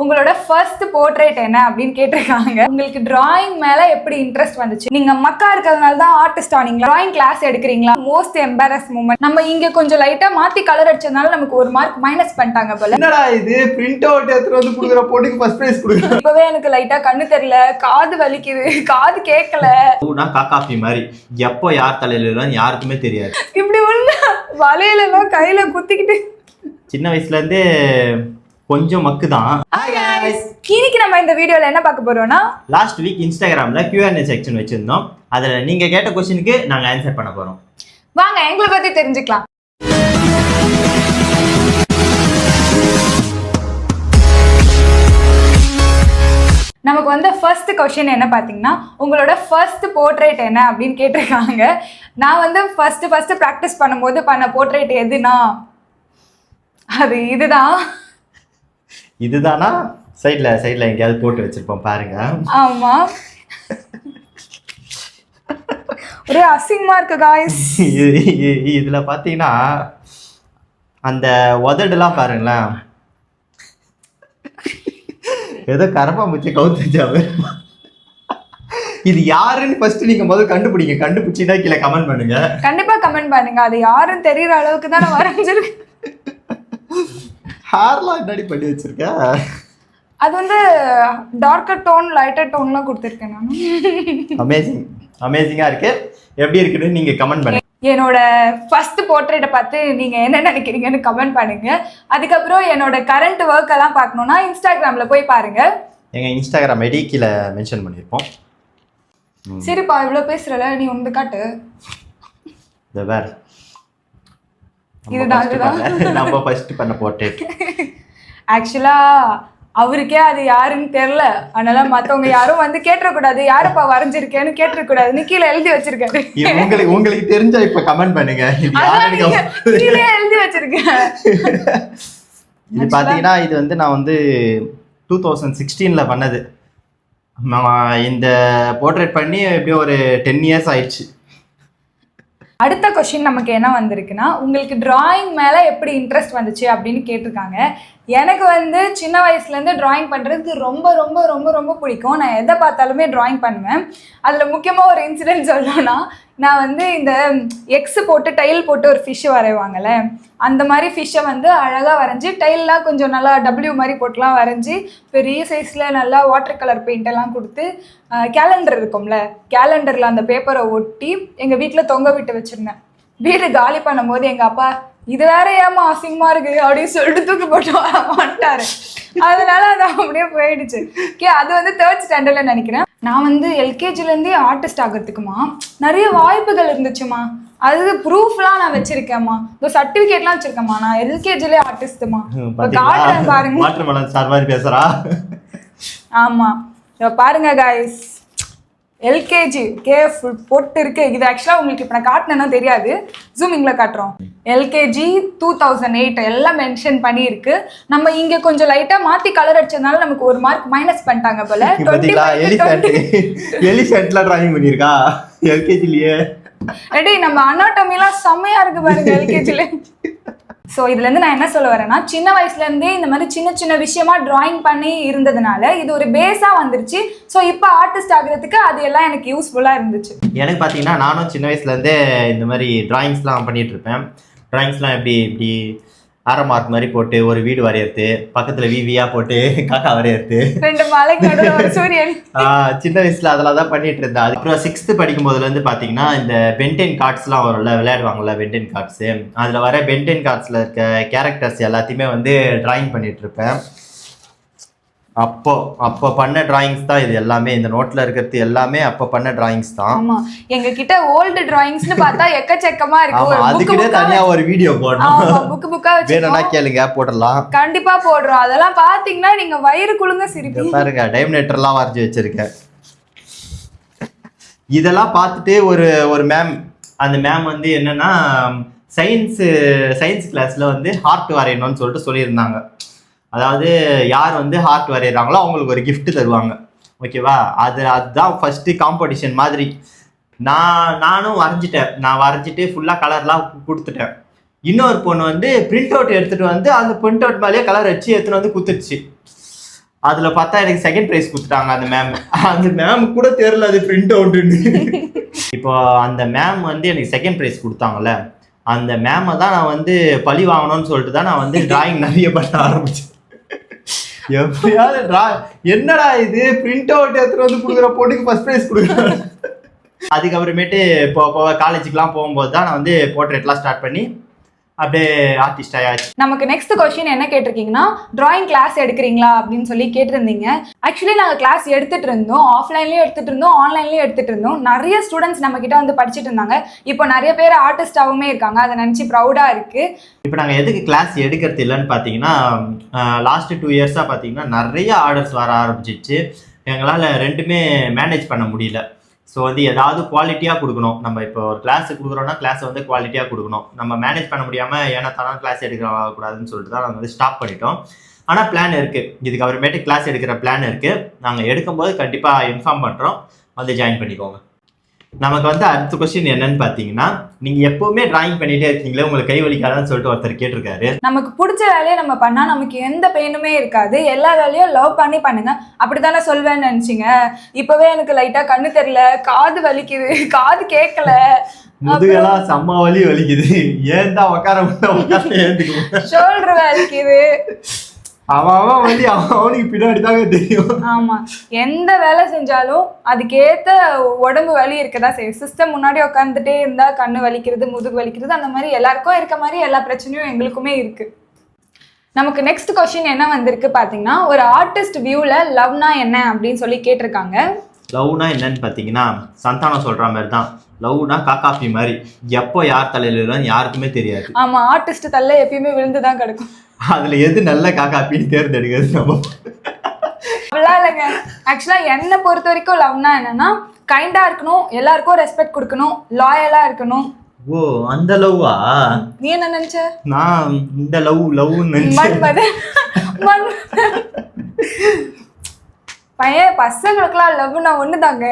உங்களோட first portrait என்ன அப்படின்னு கேட்டிருக்காங்க. உங்களுக்கு டிராயிங் மேல எப்படி இன்ட்ரெஸ்ட் வந்துச்சு? நீங்க மக்கா இருக்கிறதுனால தான் ஆர்டிஸ்ட் ஆனீங்களா? டிராயிங் கிளாஸ் எடுக்கிறீங்களா? Most embarrass moment. நம்ம இங்க கொஞ்சம் லைட்டா மாத்தி கலர் அடிச்சதுனால நமக்கு ஒரு மார்க் மைனஸ் பண்ணிட்டாங்க போல. என்னடா இது பிரிண்ட் அவுட் எடுத்து வந்து குடுக்குற போட்டுக்கு ஃபர்ஸ்ட் பிரைஸ் குடுக்குற. இப்பவே எனக்கு லைட்டா கண்ணு தெரியல, காது வலிக்குது, காது கேட்கல. நான் காக்காப்பி மாதிரி எப்போ யார் தலையில யாருக்குமே தெரியாது. இப்படி உள்ள வலையில எல்லாம் கையில குத்திக்கிட்டு சின்ன வயசுல இருந்தே கொஞ்சம் மக்கு தான். இன்னைக்கு நம்ம இந்த வீடியோல என்ன பார்க்க போறோம்னா, லாஸ்ட் வீக் இன்ஸ்டாகிராம்ல Q&A செக்ஷன் வச்சிருந்தோம். அதுல நீங்க கேட்ட क्वेश्चनக்கு நாங்க ஆன்சர் பண்ண போறோம். வாங்க எங்களை பத்தி தெரிஞ்சுக்கலாம். நமக்கு வந்து ஃபர்ஸ்ட் क्वेश्चन என்ன பார்த்தீங்கன்னா, உங்களோட ஃபர்ஸ்ட் போர்ட்ரேட் என்ன அப்படின்னு கேட்டிருக்காங்க. நான் வந்து ஃபர்ஸ்ட் ப்ராக்டிஸ் பண்ணும்போது பண்ண போர்ட்ரேட் எதுனா அது இதுதானா? சைட்ல எங்கேயாவது போட்டு வச்சிருப்போம் பாருங்க. ஆமா, ஒரே அசிங்கமா இருக்கு காய்ஸ். இதுல பாத்தீங்கன்னா அந்த உதடுலாம் பாருங்களேன், ஏதோ கரப்பாம்பூச்சி கவுத்துச்சாவே. இது யாருன்னு ஃபர்ஸ்ட் நீங்க முதல்ல கண்டுபிடிங்க. கண்டுபிடிச்சினா கீழே கமெண்ட் பண்ணுங்க. கண்டிப்பா கமெண்ட் பண்ணுங்க. அது யாருன்னு தெரியற அளவுக்கு தான் நான் வரைஞ்சிருக்கேன். ஹேர்லாம் என்னடி பண்ணி வச்சிருக்க? அது வந்து டார்க்கர் டோன், லைட்டர் டோன்லாம் கொடுத்துருக்கேன் நான். அமேசிங்கா இருக்கு. எப்படி இருக்குன்னு நீங்க கமெண்ட் பண்ணுங்க. என்னோட ஃபர்ஸ்ட் போர்ட்ரேட்டை பார்த்து நீங்க என்ன நினைக்கிறீங்கன்னு கமெண்ட் பண்ணுங்க. அதுக்கப்புறம் என்னோட கரண்ட் ஒர்க் எல்லாம் பார்க்கணும்னா இன்ஸ்டாகிராம்ல போய் பாருங்க. எங்க இன்ஸ்டாகிராம் ஐடி கீழே மென்ஷன் பண்ணிருப்போம். சரிப்பா, இவ்வளவு பேசுறல, நீ ஒன்று காட்டு. வேற இதுதான் நம்ம ஃபர்ஸ்ட் பண்ண போர்ட்ரேட். ஆக்சுவலா அவருக்கே அது யாருன்னு தெரியல. அதனால மத்தவங்க யாரும் வந்து கேட்டக்கூடாது, யாரப்பா வரைஞ்சிருக்கேன்னு கேட்டக்கூடாதுன்னு கீழே எழுதி வச்சிருக்காரு. உங்களுக்கு தெரிஞ்சா இப்ப கமெண்ட் பண்ணுங்க. கீழே எழுதி வச்சிருக்கேன். இது பாத்தீங்கன்னா இது வந்து நான் வந்து 2016ல பண்ணது. இந்த போர்ட்ரேட் பண்ணி எப்படியும் ஒரு 10 இயர்ஸ் ஆயிடுச்சு. அடுத்த கொஸ்டின் நமக்கு என்ன வந்திருக்குன்னா, உங்களுக்கு டிராயிங் மேலே எப்படி இன்ட்ரெஸ்ட் வந்துச்சு அப்படின்னு கேட்டிருக்காங்க. எனக்கு வந்து சின்ன வயசுலேருந்து டிராயிங் பண்ணுறது ரொம்ப ரொம்ப ரொம்ப ரொம்ப பிடிக்கும். நான் எதை பார்த்தாலுமே டிராயிங் பண்ணுவேன். அதில் முக்கியமாக ஒரு இன்சிடென்ட் சொல்லணும்னா, நான் வந்து இந்த எக்ஸ் போட்டு டைல் போட்டு ஒரு ஃபிஷ்ஷு வரைவாங்கள்ல, அந்த மாதிரி ஃபிஷ்ஷை வந்து அழகாக வரைஞ்சி டைல்லாம் கொஞ்சம் நல்லா டபிள்யூ மாதிரி போட்டுலாம் வரைஞ்சி பெரிய சைஸில் நல்லா வாட்டர் கலர் பெயிண்டெல்லாம் கொடுத்து கேலண்டர் இருக்கும்ல, கேலண்டரில் அந்த பேப்பரை ஒட்டி எங்கள் வீட்டில் தொங்க விட்டு வச்சுருந்தேன். வீடு காலி பண்ணும்போது எங்கள் அப்பா இது வேற ஏமா அசிங்கமாக இருக்குது அப்படின்னு சொல்லிட்டு தூக்கி போட்டு வந்துட்டாரு. அதனால அது அப்படியே போயிடுச்சு. அது வந்து 3rd ஸ்டாண்டர்டில் நினைக்கிறேன். நான் வந்து எல்கேஜிலேருந்தே ஆர்டிஸ்ட் ஆகிறதுக்குமா நிறைய வாய்ப்புகள் இருந்துச்சுமா. அது ப்ரூஃப்லாம் நான் வச்சிருக்கேம்மா, இந்த சர்டிஃபிகேட்லாம் வச்சிருக்கேம்மா. நான் எல்கேஜிலே ஆர்டிஸ்ட்டுமா. பாருங்க. பேசுறா. ஆமா, பாருங்க காய்ஸ், எல்கேஜி ஃபுல் போட்டு இருக்கு. இது ஆக்சுவலாக உங்களுக்கு இப்போ நான் காட்டினேன்னா தெரியாது, ஜூமிங்கில் காட்டுறோம். எல்கேஜி 2008 எல்லாம் மென்ஷன் பண்ணியிருக்கு. நம்ம இங்கே கொஞ்சம் லைட்டாக மாற்றி கலர் அடிச்சதுனால நமக்கு ஒரு மார்க் மைனஸ் பண்ணிட்டாங்க போல. எலிஃபென்ட்லாம் டிராயிங் பண்ணியிருக்கா எல்கேஜிலேயே. ரெடி, நம்ம அனாட்டமிலாம் செம்மையாக இருக்கு பாருங்க எல்கேஜில. ஸோ இதுலேருந்து நான் என்ன சொல்ல வரேன்னா, சின்ன வயசுலேருந்தே இந்த மாதிரி சின்ன சின்ன விஷயமா டிராயிங் பண்ணி இருந்ததுனால இது ஒரு பேஸாக வந்துருச்சு. ஸோ இப்போ ஆர்டிஸ்ட் ஆகிறதுக்கு அது எல்லாம் எனக்கு யூஸ்ஃபுல்லாக இருந்துச்சு. எனக்கு பார்த்தீங்கன்னா நானும் சின்ன வயசுலேருந்தே இந்த மாதிரி டிராயிங்ஸ்லாம் பண்ணிட்டு இருப்பேன். டிராயிங்ஸ்லாம் இப்படி அரை மார்க் மாதிரி போட்டு ஒரு வீடு வரையறது, பக்கத்தில் விவியா போட்டு காக்கா வரையறது, 2 மலைக்கு நடுவுல ஒரு சூரியன். சின்ன வயசுல அதெல்லாம் தான் பண்ணிட்டு இருந்தேன். அதுக்கப்புறம் 6th படிக்கும் போதுலேருந்து பார்த்தீங்கன்னா இந்த பென்டென் கார்ட்ஸ்லாம் வரும்ல, விளையாடுவாங்கல்ல பென்டென் கார்ட்ஸு, அதில் வர பென்டென் கார்ட்ஸில் இருக்க கேரக்டர்ஸ் எல்லாத்தையுமே வந்து டிராயிங் பண்ணிட்டு இருப்பேன். அப்போ பண்ண டிராயிங்ஸ் தான் இது எல்லாமே. இந்த நோட்ல இருக்கிறது எல்லாமே அப்போ பண்ண டிராயிங்ஸ் தான். ஆமா, எங்க கிட்ட ஓல்டு டிராயிங்ஸ்னு பார்த்தா எக்கச்சக்கமா இருக்கு. அதுக்குனே தனியா ஒரு வீடியோ போடணும். புக்கா வேணும்னா கேளுங்க, போடலாம். கண்டிப்பா போடுறோம். அதெல்லாம் பாத்தீங்கன்னா நீங்க வயிறு குலுங்க சிரிப்பீங்க. பாருங்க, டைம்னேட்டர்லாம் வரைஞ்சி வச்சிருக்கேன். இதெல்லாம் பார்த்துட்டு ஒரு மேம், அந்த மேம் வந்து என்னன்னா சயின்ஸ் கிளாஸ்ல வந்து ஹார்ட் வரையணும்னு சொல்லிட்டு சொல்லியிருந்தாங்க. அதாவது யார் வந்து ஹார்ட் வரைகிறாங்களோ அவங்களுக்கு ஒரு கிஃப்ட் தருவாங்க. ஓகேவா? அதுதான் ஃபர்ஸ்ட் காம்படிஷன் மாதிரி. நானும் வரைஞ்சிட்டேன். நான் வரைஞ்சிட்டு ஃபுல்லாக கலர்லாம் கொடுத்துட்டேன். இன்னொரு பொண்ணு வந்து பிரிண்ட் அவுட் எடுத்துகிட்டு வந்து அந்த பிரிண்ட் அவுட் மேலேயே கலர் வச்சு எடுத்துன்னு வந்து குத்துருச்சு. அதுல பார்த்தா எனக்கு செகண்ட் ப்ரைஸ் கொடுத்துட்டாங்க அந்த மேம். அந்த மேம் கூட தெரியல அது பிரிண்ட் அவுட்டுன்னு. இப்போ அந்த மேம் வந்து எனக்கு செகண்ட் ப்ரைஸ் கொடுத்தாங்கல்ல, அந்த மேமை தான் நான் வந்து பழி வாங்கணும்னு சொல்லிட்டு தான் நான் வந்து டிராயிங் நிறைய பண்ண ஆரம்பிச்சேன். எப்படியாவது என்னடா இது பிரிண்ட் அவுட் எடுத்துட்டு வந்து கொடுக்குற பொண்ணுக்கு ஃபர்ஸ்ட் ப்ரைஸ் கொடுக்குறேன். அதுக்கப்புறமேட்டு இப்போ காலேஜுக்குலாம் போகும்போது தான் நான் வந்து போர்ட்ரேட்லாம் ஸ்டார்ட் பண்ணி அப்படியே ஆர்டிஸ்ட் ஆயாச்சு. நமக்கு நெக்ஸ்ட் கொஸ்டின் என்ன கேட்டிருக்கீங்கன்னா, டிராயிங் கிளாஸ் எடுக்கிறீங்களா அப்படின்னு சொல்லி கேட்டிருந்தீங்க. ஆக்சுவலி நாங்கள் கிளாஸ் எடுத்துட்டு இருந்தோம், ஆஃப்லைன்லேயும் எடுத்துட்டு இருந்தோம், ஆன்லைன்லேயும் எடுத்துட்டு இருந்தோம். நிறைய ஸ்டூடெண்ட்ஸ் நம்ம கிட்ட வந்து படிச்சுட்டு இருந்தாங்க. இப்போ நிறைய பேர் ஆர்டிஸ்டாகவுமே இருக்காங்க. அதை நினச்சி ப்ரௌடாக இருக்கு. இப்போ நாங்கள் எதுக்கு கிளாஸ் எடுக்கிறது இல்லைன்னு பார்த்தீங்கன்னா, லாஸ்ட் 2 இயர்ஸாக பார்த்தீங்கன்னா நிறைய ஆர்டர்ஸ் வர ஆரம்பிச்சிச்சு. எங்களால் ரெண்டுமே மேனேஜ் பண்ண முடியல. ஸோ வந்து ஏதாவது குவாலிட்டியாக கொடுக்கணும். நம்ம இப்போ ஒரு கிளாஸ் கொடுக்குறோன்னா கிளாஸை வந்து குவாலிட்டியாக கொடுக்கணும். நம்ம மேனேஜ் பண்ண முடியாமல் ஏன்னா தானே கிளாஸ் எடுக்கக்கூடாதுன்னு சொல்லிட்டு தான் நாங்கள் வந்து ஸ்டாப் பண்ணிட்டோம். ஆனால் பிளான் இருக்குது, இதுக்கு அப்புறமேட்டு கிளாஸ் எடுக்கிற பிளான் இருக்குது. நாங்கள் எடுக்கும்போது கண்டிப்பாக இன்ஃபார்ம் பண்ணுறோம், வந்து ஜாயின் பண்ணிக்கோங்க. நமக்கு வந்து அடுத்த கொஸ்டின் என்னன்னு பார்த்தீங்கன்னா, நீங்கள் எப்போவுமே டிராயிங் பண்ணிகிட்டே இருக்கீங்களே, உங்களுக்கு கை வலிக்காதான்னு சொல்லிட்டு ஒருத்தர் கேட்டிருக்காரு. நமக்கு பிடிச்ச வேலையை நம்ம பண்ணால் நமக்கு எந்த பெயினுமே இருக்காது. எல்லா வேலையும் லவ் பண்ணி பண்ணுங்க. அப்படி தானே சொல்வேன்னு நினச்சிங்க. இப்போவே எனக்கு லைட்டாக கண்ணு தெரியல, காது வலிக்குது, காது கேட்கல, முதுகெல்லாம் செம்ம வலி வலிக்குது, ஏன் தான் உட்கார ஏந்துக்கு ஷோல்டர் வலிக்குது. அவன் வந்து அவனுக்கு பின்னாடி தாங்க தெரியும். ஆமா, எந்த வேலை செஞ்சாலும் அதுக்கேற்ற உடம்பு வலி இருக்கதான் செய்யும். சிஸ்டம் முன்னாடி உட்காந்துட்டே இருந்தா கண்ணு வலிக்கிறது, முதுகு வலிக்கிறது, அந்த மாதிரி எல்லாருக்கும் இருக்க மாதிரி எல்லா பிரச்சனையும் எங்களுக்குமே இருக்கு. நமக்கு நெக்ஸ்ட் கொஸ்டின் என்ன வந்திருக்கு பார்த்தீங்கன்னா, ஒரு ஆர்டிஸ்ட் வியூல லவ்னா என்ன அப்படின்னு சொல்லி கேட்டிருக்காங்க. லவ்னா என்னன்னு பார்த்தீங்கன்னா, சந்தானம் சொல்ற மாதிரி தான். லவ்னா காக்காப்பி மாதிரி, எப்போ யார் தலையில யாருக்குமே தெரியாது. ஆமா, ஆர்டிஸ்ட் தள்ள எப்பயுமே விழுந்துதான் கிடக்கும். அதுல எது நல்ல காக்காப்பின்னு தேர்ந்தெடுக்கிறது நம்ம. அப்படிலாம் இல்லைங்க. ஆக்சுவலா என்னை பொறுத்த வரைக்கும் லவ்னா என்னன்னா, கைண்டா இருக்கணும், எல்லாருக்கும் ரெஸ்பெக்ட் கொடுக்கணும், லாயலா இருக்கணும். ஓ, அந்த லவ்வா? நீ என்ன நினைச்ச? நான் இந்த லவ்னு நினைச்சேன். பையன் பசங்களுக்குலாம் லவ்னா ஒண்ணுதாங்க.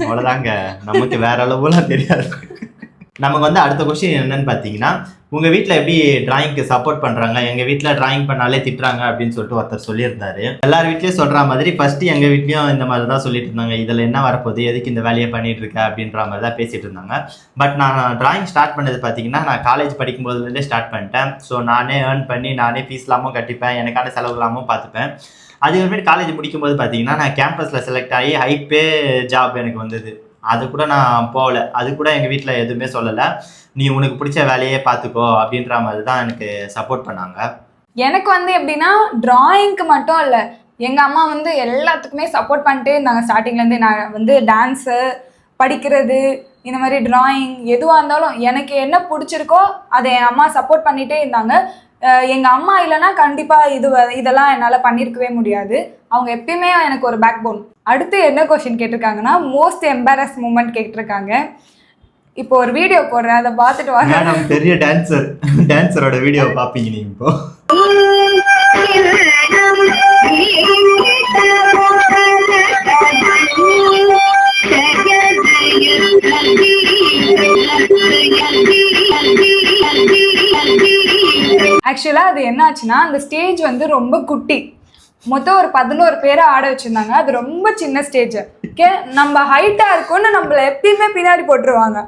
அவ்வளவுதாங்க, நமக்கு வேற லவ்லாம் தெரியாது. நமக்கு வந்து அடுத்த கொஸ்டின் என்னன்னு பார்த்தீங்கன்னா, உங்கள் வீட்டில் எப்படி டிராயிங்க்கு சப்போர்ட் பண்ணுறாங்க? எங்கள் வீட்டில் டிராயிங் பண்ணாலே திட்டுறாங்க அப்படின்னு சொல்லிட்டு ஒருத்தர் சொல்லியிருந்தாரு. எல்லார் வீட்லேயும் சொல்கிற மாதிரி ஃபஸ்ட்டு எங்கள் வீட்லேயும் இந்த மாதிரி தான் சொல்லிட்டு இருந்தாங்க. இதில் என்ன வரப்போகுது, எதுக்கு இந்த வேலையை பண்ணிட்டு இருக்க அப்படின்ற மாதிரி தான் பேசிகிட்டு இருந்தாங்க. பட் நான் டிராயிங் ஸ்டார்ட் பண்ணது பார்த்தீங்கன்னா, நான் காலேஜ் படிக்கும்போதுலேருந்தே ஸ்டார்ட் பண்ணிட்டேன். ஸோ நானே ஏர்ன் பண்ணி நானே ஃபீஸ் இல்லாமல் கட்டிப்பேன், எனக்கான செலவு இல்லாமல் பார்த்துப்பேன். அதுக்கப்புறமேட்டு காலேஜ் முடிக்கும்போது பார்த்தீங்கன்னா, நான் கேம்பஸில் செலக்ட் ஆகி ஹைப்பே ஜாப் எனக்கு வந்தது. அது கூட நான் போகல, அது கூட எங்கள் வீட்டில் எதுவுமே சொல்லலை. நீ உனக்கு பிடிச்ச வேலையே பார்த்துக்கோ அப்படின்ற மாதிரி தான் எனக்கு சப்போர்ட் பண்ணாங்க. எனக்கு வந்து எப்படின்னா, டிராயிங்க்கு மட்டும் இல்லை, எங்கள் அம்மா வந்து எல்லாத்துக்குமே சப்போர்ட் பண்ணிட்டே இருந்தாங்க. ஸ்டார்டிங்லேருந்து நான் வந்து டான்ஸு, படிக்கிறது, இந்த மாதிரி டிராயிங் எதுவாக இருந்தாலும் எனக்கு என்ன பிடிச்சிருக்கோ அதை என் அம்மா சப்போர்ட் பண்ணிகிட்டே இருந்தாங்க. எங்கள் அம்மா இல்லைன்னா கண்டிப்பாக இதெல்லாம் என்னால் பண்ணியிருக்கவே முடியாது. அவங்க எப்பயுமே எனக்கு ஒரு பேக் போன். அடுத்து என்ன கொஸ்டின் கேட்டிருக்காங்கன்னா, மோஸ்ட் எம்பாரஸ் மூமெண்ட் கேட்டிருக்காங்க. இப்போ ஒரு வீடியோ போடுறேன், அதை பார்த்துட்டு வாங்க. மேடம் பெரிய டான்ஸரோட வீடியோ பார்ப்பீங்க நீங்க இப்போ. ஆக்சுவலாக அது என்ன ஆச்சுன்னா, அந்த ஸ்டேஜ் வந்து ரொம்ப குட்டி, மொத்தம் ஒரு 11 பேரை ஆட வச்சுருந்தாங்க. அது ரொம்ப சின்ன ஸ்டேஜ். ஓகே, நம்ம ஹைட்டாக இருக்கும்னு நம்மளை எப்பயுமே பின்னாடி போட்டுருவாங்க.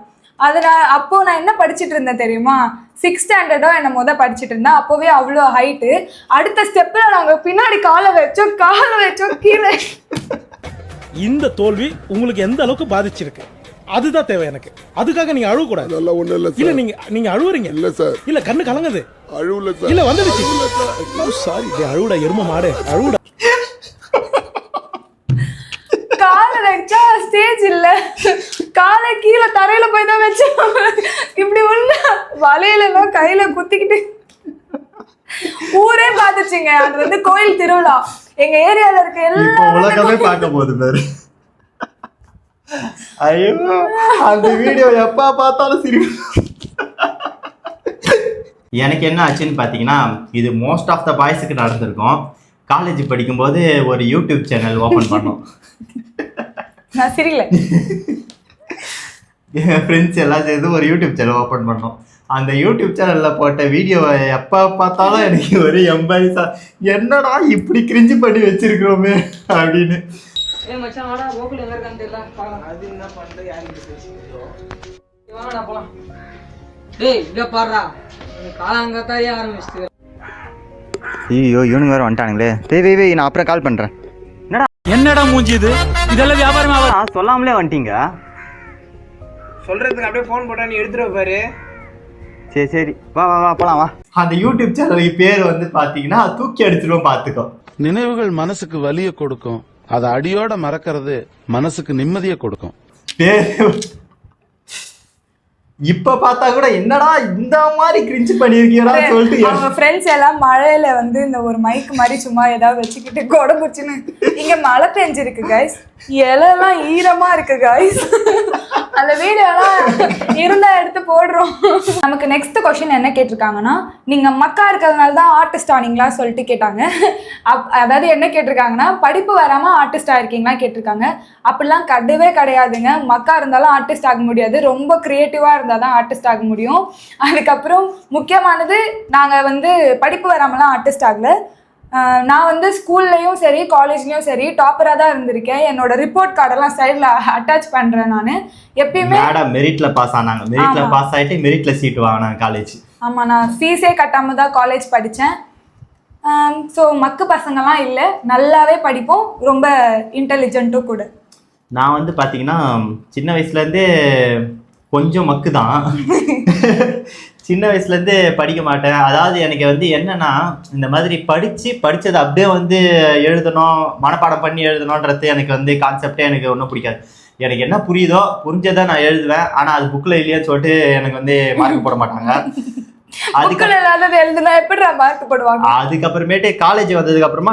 அப்போது நான் என்ன படிச்சுட்டு இருந்தேன் தெரியுமா, 6th ஸ்டாண்டர்டோ என்ன படிச்சுட்டு இருந்தேன். அப்போவே அவ்வளோ ஹைட்டு. அடுத்த ஸ்டெப்பில் நாங்கள் பின்னாடி காலை வச்சோம் கீழே. இந்த தோல்வி உங்களுக்கு எந்த அளவுக்கு பாதிச்சிருக்கு அதுதான் தேவை எனக்கு. அதுக்காக நீங்க அழுவ கூடாது. அதெல்லாம் ஒண்ணும் இல்ல இல்ல, சார். நீங்க அழுவுறீங்க. இல்ல சார். இல்ல, கண்ணு கலங்குது. அழுவல சார். இல்ல, வந்துடுச்சு. சாரி, அழுவுடா எரும மாடு, அழுவுடா. காலை வச்சா ஸ்டேஜ் இல்ல, காலை கீழே தரையில போய் தான் வச்சோம். இப்படி ஒண்ணு வலையில எல்லாம் கையில குத்திக்கிட்டு ஊரே பாத்துச்சுங்க. அது வந்து கோயில் திருவிழா, எங்க ஏரியால இருக்க எல்லாம் உலகமே பார்க்க போகுது பேரு. ஐயோ, அந்த வீடியோ எப்ப பார்த்தாலும் சிரிக்கும். எனக்கு என்ன ஆச்சுன்னு பார்த்தீங்கன்னா, இது மோஸ்ட் ஆஃப் த பாய்ஸுக்கு நடந்திருக்கும். காலேஜ் படிக்கும்போது ஒரு யூடியூப் சேனல் ஓப்பன் பண்ணோம். நான் சிரிக்கல. என் ஃப்ரெண்ட்ஸ் எல்லாம் சேர்ந்து ஒரு யூடியூப் சேனல் ஓப்பன் பண்ணோம். அந்த யூடியூப் சேனல்ல போட்ட வீடியோவை எப்ப பார்த்தாலும் எனக்கு ஒரு எம்பாரிசா, என்னடா இப்படி கிரிஞ்சு பண்ணி வச்சிருக்கிறோமே அப்படின்னு. மச்சான் வாடா, கோகுல் எங்க இருக்கான்னு தெரியல, பார்க்கலாம். அது என்ன பண்ற, யாருக்கு பேசிக்கிறோம்? வாடா போலாம். டேய் இங்க பாருடா, காலாங்கத்தாயே ஆரம்பிச்சிட்டு. ஐயோ இவனுங்க வேற வந்துட்டானுங்களே. வை நான் அப்புறம் கால் பண்றேன். என்னடா மூஞ்சி இது, இதெல்லாம் வியாபாரமா? சொல்லாமலே வந்துட்டீங்க. சொல்றதுக்கு அப்படியே போன் போட்டா நீ எடுத்துட்டு பாரு. சரி வா வா வா போலாம் வா. அந்த யூடியூப் சேனலுக்கு பேர் வந்து பாத்தீங்கன்னா தூக்கி அடிச்சிடும், பாத்துக்கோ. நினைவுகள் மனசுக்கு வலிய கொடுக்கும், அதை அடியோட மறக்கிறது மனசுக்கு நிம்மதியை கொடுக்கும். பேரு இப்ப பார்த்தா கூட என்னடா இந்த மாதிரி கிரிஞ்சு பண்ணிருக்கீங்களா சொல்லிட்டு அவங்க ஃப்ரெண்ட்ஸ் எல்லாம் மழையில வந்து இந்த ஒரு மைக் மாதிரி சும்மா ஏதாவது வச்சுக்கிட்டு கொடை பிடிச்சின்னு, இங்க மழை பெஞ்சிருக்கு கைஸ், இலையெல்லாம் ஈரமா இருக்கு கைஸ், அந்த வீடியோலாம் இருந்தா எடுத்து போடுறோம். நமக்கு நெக்ஸ்ட் கொஸ்டின் என்ன கேட்டிருக்காங்கன்னா, நீங்க மக்கா இருக்கிறதுனால தான் ஆர்டிஸ்ட் ஆனீங்களா சொல்லிட்டு கேட்டாங்க. அதாவது என்ன கேட்டிருக்காங்கன்னா, படிப்பு வராம ஆர்டிஸ்ட் ஆயிருக்கீங்களா கேட்டிருக்காங்க. அப்படிலாம் கிடையாதுங்க. மக்கா இருந்தாலும் ஆர்டிஸ்ட் ஆக முடியாது, ரொம்ப கிரியேட்டிவா இருந்தால் தான் ஆர்டிஸ்ட் ஆக முடியும். அதுக்கப்புறம் முக்கியமானது, நாங்கள் வந்து படிப்பு வராமலாம் ஆர்டிஸ்ட் ஆகல. நான் வந்து ஸ்கூல்லையும் சரி காலேஜ்லேயும் சரி டாப்பராக தான் இருந்திருக்கேன். என்னோட ரிப்போர்ட் கார்டெல்லாம் சைடில் அட்டாச் பண்ணுறேன். நான் எப்பயுமே மெரிட்ல பாஸ் ஆனாங்க, மெரிட்ல பாஸ் ஆகிட்டு மெரிட்ல சீட் வாங்கினாங்க காலேஜ். ஆமாம், நான் ஃபீஸே கட்டாமல் தான் காலேஜ் படித்தேன். ஸோ மக்கு பசங்கள்லாம் இல்லை, நல்லாவே படிப்போம், ரொம்ப இன்டெலிஜென்ட்டும் கூட. நான் வந்து பார்த்தீங்கன்னா சின்ன வயசுலேருந்தே கொஞ்சம் மக்கு தான். சின்ன வயசுலேருந்தே படிக்க மாட்டேன். அதாவது எனக்கு வந்து என்னன்னா, இந்த மாதிரி படித்ததை அப்படியே வந்து எழுதணும், மனப்பாடம் பண்ணி எழுதணுன்றது எனக்கு வந்து கான்செப்டே எனக்கு ஒன்றும் பிடிக்காது. எனக்கு என்ன புரியுதோ புரிஞ்சதை நான் எழுதுவேன். ஆனால் அது புக்கில் இல்லையான்னு சொல்லிட்டு எனக்கு வந்து மார்க் போட மாட்டாங்க. அதுக்கப்புறமேட்டு காலேஜ் வந்ததுக்கு அப்புறமா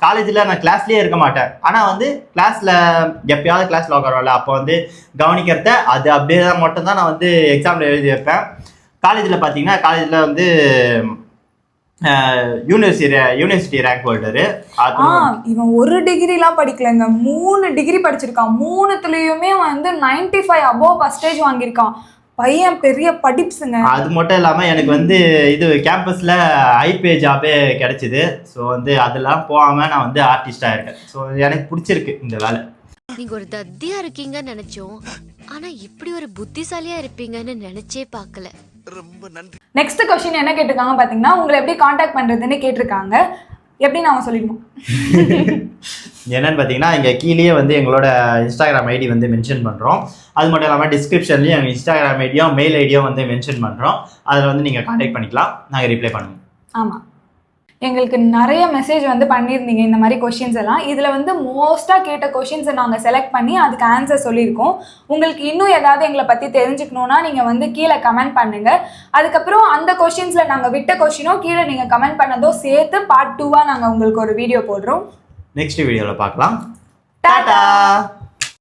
காலேஜ்ல நான் கிளாஸ்லயே இருக்க மாட்டேன். ஆனா வந்து கிளாஸ்ல எப்பயாவது கிளாஸ்ல உட்காரும்ல, அப்போ வந்து கவனிக்கிறத அது அப்படியே தான் மட்டும் தான் நான் வந்து எக்ஸாம்ல எழுதி வைப்பேன். காலேஜ்ல பாத்தீங்கன்னா காலேஜ்ல வந்து யூனிவர்சிட்டி ரேங்க் ஹோல்டரு. இவன் ஒரு டிகிரிலாம் படிக்கலங்க, 3 டிகிரி படிச்சிருக்கான். 3த்துலயுமே வந்து 95 above பர்சன்டேஜ் வாங்கியிருக்கான். பையன் பெரிய படிப்புங்க. அது மட்டும் இல்லாம எனக்கு வந்து இது கேம்பஸ்ல ஐபே ஜாபே கிடைச்சிது. ஸோ வந்து அதெல்லாம் போகாம நான் வந்து ஆர்டிஸ்டா இருக்கேன். ஸோ எனக்கு பிடிச்சிருக்கு இந்த வேலை. நீங்க ஒரு தத்தியா இருக்கீங்கன்னு நினைச்சோம், ஆனா இப்படி ஒரு புத்திசாலியா இருப்பீங்கன்னு நினைச்சே பார்க்கல. ரொம்ப நன்றி. நெக்ஸ்ட் கொஸ்டின் என்ன கேட்டிருக்காங்க பாத்தீங்கன்னா, உங்களை எப்படி காண்டாக்ட் பண்றதுன்னு கேட்டிருக்காங்க. எப்படி நாம சொல்லிடுவோம் என்னன்னு பார்த்தீங்கன்னா, இங்கே கீழே வந்து எங்களோட இன்ஸ்டாகிராம் ஐடி வந்து மென்ஷன் பண்ணுறோம். அது மட்டும் இல்லாமல் டிஸ்கிரிப்ஷன்லேயும் எங்கள் இன்ஸ்டாகிராம் ஐடியும் மெயில் ஐடியும் வந்து மென்ஷன் பண்ணுறோம். அதில் வந்து நீங்கள் காண்டாக்ட் பண்ணிக்கலாம், நாங்கள் ரிப்ளை பண்ணுவோம். ஆமாம், எங்களுக்கு நிறைய மெசேஜ் வந்து பண்ணியிருந்தீங்க இந்த மாதிரி கொஷின்ஸ் எல்லாம். இதில் வந்து மோஸ்ட்டாக கேட்ட கொஷின்ஸை நாங்கள் செலக்ட் பண்ணி அதுக்கு ஆன்சர் சொல்லியிருக்கோம். உங்களுக்கு இன்னும் ஏதாவது எங்களை பற்றி தெரிஞ்சுக்கணுன்னா நீங்கள் வந்து கீழே கமெண்ட் பண்ணுங்கள். அதுக்கப்புறம் அந்த கொஷின்ஸில் நாங்கள் விட்ட கொஷினோ கீழே நீங்கள் கமெண்ட் பண்ணதோ சேர்த்து பார்ட் 2 நாங்கள் உங்களுக்கு ஒரு வீடியோ போடுறோம். நெக்ஸ்ட் வீடியோவில் பார்க்கலாம். டாடா.